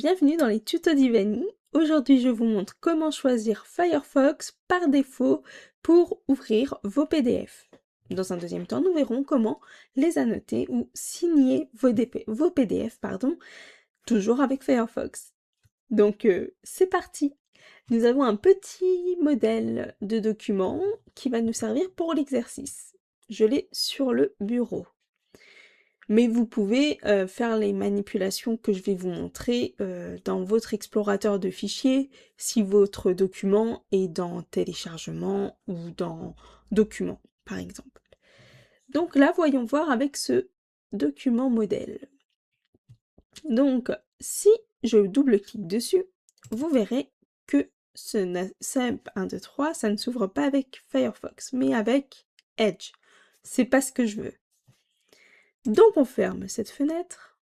bienvenue dans les tutos d'Ivani. Aujourd'hui, je vous montre comment choisir Firefox par défaut pour ouvrir vos PDF. Dans un deuxième temps, nous verrons comment les annoter ou signer vos PDF, toujours avec Firefox. Donc, c'est parti! Nous avons un petit modèle de document qui va nous servir pour l'exercice. Je l'ai sur le bureau. Mais vous pouvez faire les manipulations que je vais vous montrer dans votre explorateur de fichiers si votre document est dans téléchargement ou dans documents par exemple. Donc là, voyons voir avec ce document modèle. Donc, si je double-clique dessus, vous verrez que SAMP 1, 2, 3, ça ne s'ouvre pas avec Firefox, mais avec Edge. C'est pas ce que je veux. Donc on ferme cette fenêtre,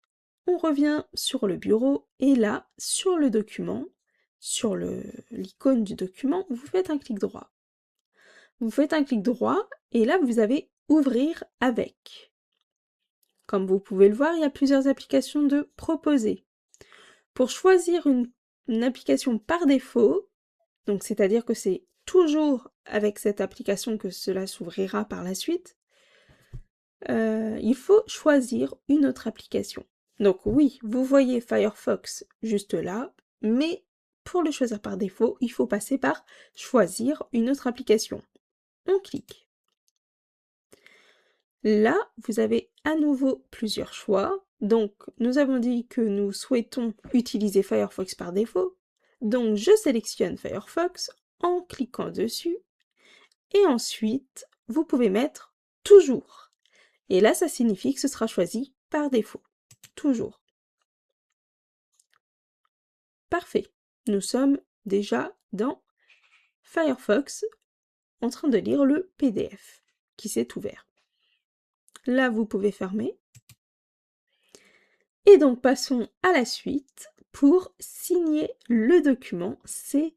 on revient sur le bureau et là, sur le document, sur l'icône du document, vous faites un clic droit. Vous faites un clic droit et là vous avez Ouvrir avec. Comme vous pouvez le voir, il y a plusieurs applications de proposer. Pour choisir une application par défaut, donc c'est-à-dire que c'est toujours avec cette application que cela s'ouvrira par la suite, il faut choisir une autre application. Donc oui, vous voyez Firefox juste là, mais pour le choisir par défaut, il faut passer par choisir une autre application. On clique. Là, vous avez à nouveau plusieurs choix. Donc, nous avons dit que nous souhaitons utiliser Firefox par défaut. Donc, je sélectionne Firefox en cliquant dessus. Et ensuite, vous pouvez mettre toujours. Et là, ça signifie que ce sera choisi par défaut. Toujours. Parfait. Nous sommes déjà dans Firefox en train de lire le PDF qui s'est ouvert. Là, vous pouvez fermer. Et donc, passons à la suite pour signer le document. C'est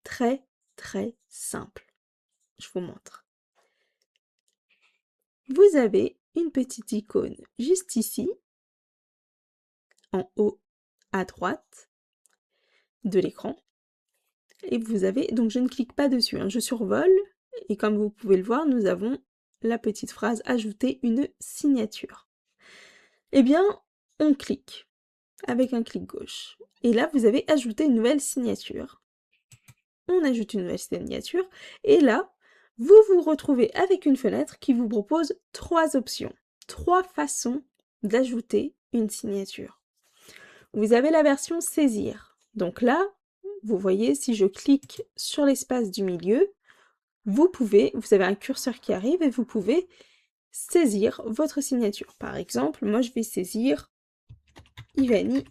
très simple. Je vous montre. Vous avez une petite icône juste ici, en haut à droite de l'écran. Et vous avez, donc je ne clique pas dessus, je survole, et comme vous pouvez le voir, nous avons la petite phrase « Ajouter une signature ». Eh bien, on clique avec un clic gauche. Et là, vous avez ajouté une nouvelle signature. On ajoute une nouvelle signature, et là, vous vous retrouvez avec une fenêtre qui vous propose 3 options, 3 façons d'ajouter une signature. Vous avez la version saisir. Donc là, vous voyez, si je clique sur l'espace du milieu, vous avez un curseur qui arrive et vous pouvez saisir votre signature. Par exemple, moi je vais saisir Ivani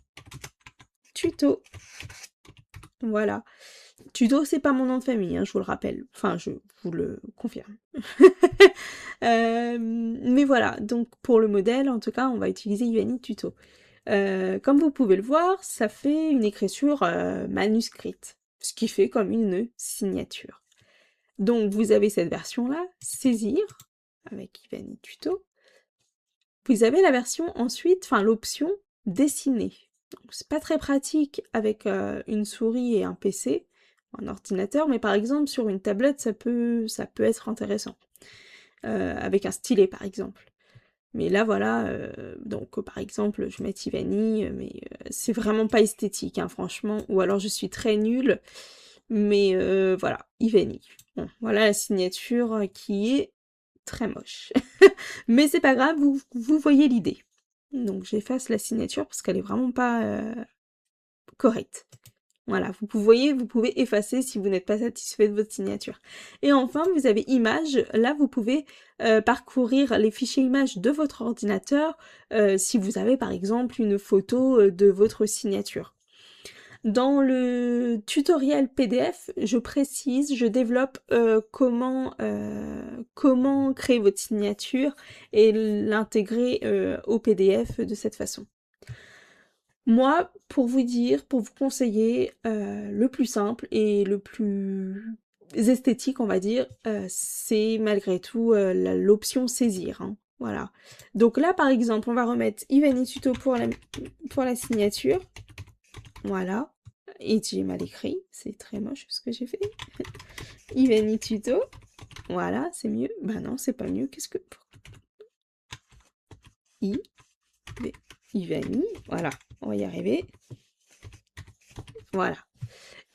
Tuto. Voilà. Tuto, c'est pas mon nom de famille, je vous le rappelle. Enfin, je vous le confirme. Mais voilà, donc pour le modèle, en tout cas, on va utiliser Ivani Tuto. Comme vous pouvez le voir, ça fait une écriture manuscrite, ce qui fait comme une signature. Donc vous avez cette version-là, saisir, avec Ivani Tuto. Vous avez la version ensuite, l'option dessiner. C'est pas très pratique avec une souris et un PC, un ordinateur, mais par exemple sur une tablette ça peut être intéressant. Avec un stylet par exemple. Mais là voilà, donc par exemple je mets Ivani, mais c'est vraiment pas esthétique, franchement, ou alors je suis très nulle, mais voilà, Ivani. Bon, voilà la signature qui est très moche. Mais c'est pas grave, vous voyez l'idée. Donc j'efface la signature parce qu'elle est vraiment pas correcte. Voilà, vous pouvez effacer si vous n'êtes pas satisfait de votre signature. Et enfin, vous avez images. Là, vous pouvez parcourir les fichiers images de votre ordinateur si vous avez par exemple une photo de votre signature. Dans le tutoriel PDF, je développe comment créer votre signature et l'intégrer au PDF de cette façon. Moi, pour vous conseiller, le plus simple et le plus esthétique, on va dire, c'est malgré tout l'option saisir. Voilà. Donc là, par exemple, on va remettre Ivani Tuto pour la signature. voilà. Et j'ai mal écrit, c'est très moche ce que j'ai fait. Ivani tuto, voilà, c'est mieux. Bah non, c'est pas mieux, qu'est-ce que... Ivani, voilà, on va y arriver. Voilà.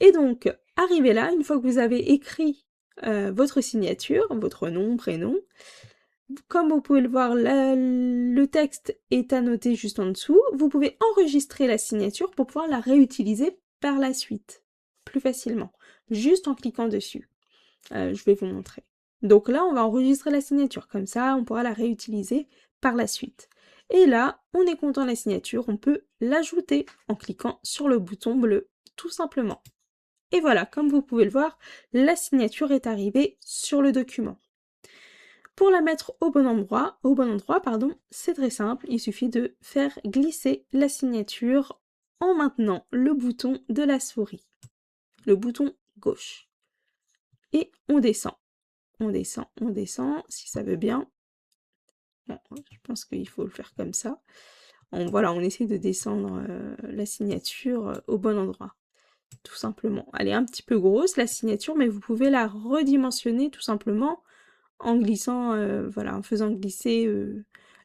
Et donc, arrivé là, une fois que vous avez écrit votre signature, votre nom, prénom, comme vous pouvez le voir, le texte est annoté juste en dessous. Vous pouvez enregistrer la signature pour pouvoir la réutiliser par la suite, plus facilement, juste en cliquant dessus. Je vais vous montrer. Donc là, on va enregistrer la signature, comme ça, on pourra la réutiliser par la suite. Et là, on est content de la signature, on peut l'ajouter en cliquant sur le bouton bleu, tout simplement. Et voilà, comme vous pouvez le voir, la signature est arrivée sur le document. Pour la mettre au bon endroit, c'est très simple, il suffit de faire glisser la signature en maintenant le bouton de la souris, le bouton gauche. Et on descend, si ça veut bien. Bon, je pense qu'il faut le faire comme ça. Voilà, on essaie de descendre la signature au bon endroit, tout simplement. Elle est un petit peu grosse, la signature, mais vous pouvez la redimensionner tout simplement en glissant, voilà, en faisant glisser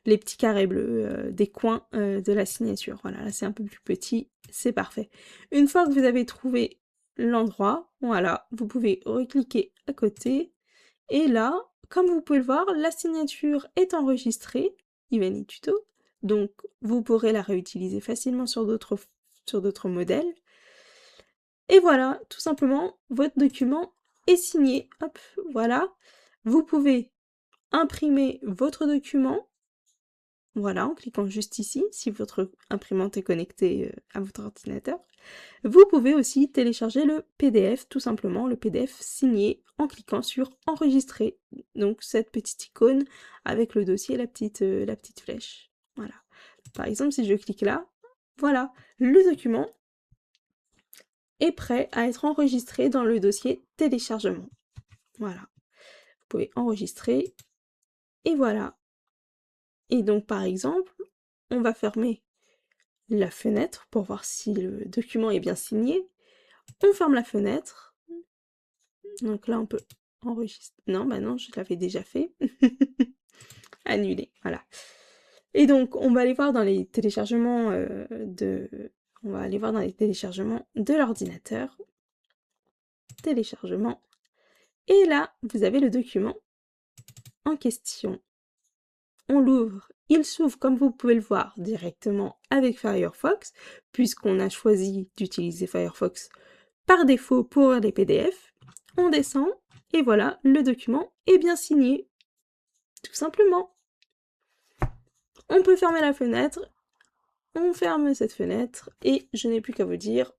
les petits carrés bleus des coins de la signature. Voilà, là c'est un peu plus petit, c'est parfait. Une fois que vous avez trouvé l'endroit, voilà, vous pouvez recliquer à côté, et là, comme vous pouvez le voir, la signature est enregistrée, Ivani Tuto, donc vous pourrez la réutiliser facilement sur d'autres modèles. Et voilà, tout simplement, votre document est signé. Hop, voilà. Vous pouvez imprimer votre document, voilà, en cliquant juste ici, si votre imprimante est connectée à votre ordinateur. Vous pouvez aussi télécharger le PDF, tout simplement, le PDF signé, en cliquant sur enregistrer. Donc cette petite icône avec le dossier et la petite flèche. Voilà. Par exemple, si je clique là, voilà, le document est prêt à être enregistré dans le dossier téléchargement. Voilà. Vous pouvez enregistrer, et voilà. Et donc, par exemple, on va fermer la fenêtre pour voir si le document est bien signé. On ferme la fenêtre. Donc là, on peut enregistrer. Non, bah non, je l'avais déjà fait. Annuler, voilà. Et donc, on va aller voir dans les téléchargements On va aller voir dans les téléchargements de l'ordinateur. Téléchargement. Et là, vous avez le document en question. On l'ouvre, il s'ouvre comme vous pouvez le voir directement avec Firefox, puisqu'on a choisi d'utiliser Firefox par défaut pour les PDF. On descend, et voilà, le document est bien signé, tout simplement. On peut fermer la fenêtre, on ferme cette fenêtre, et je n'ai plus qu'à vous dire,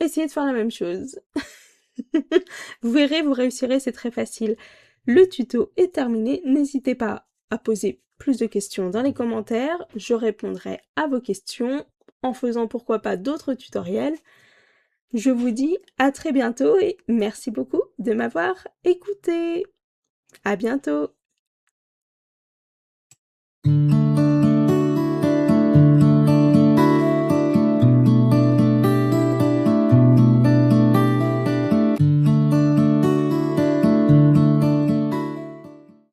essayez de faire la même chose. Vous verrez, vous réussirez, c'est très facile. Le tuto est terminé, n'hésitez pas à poser plus de questions dans les commentaires, je répondrai à vos questions en faisant pourquoi pas d'autres tutoriels. Je vous dis à très bientôt et merci beaucoup de m'avoir écouté. À bientôt.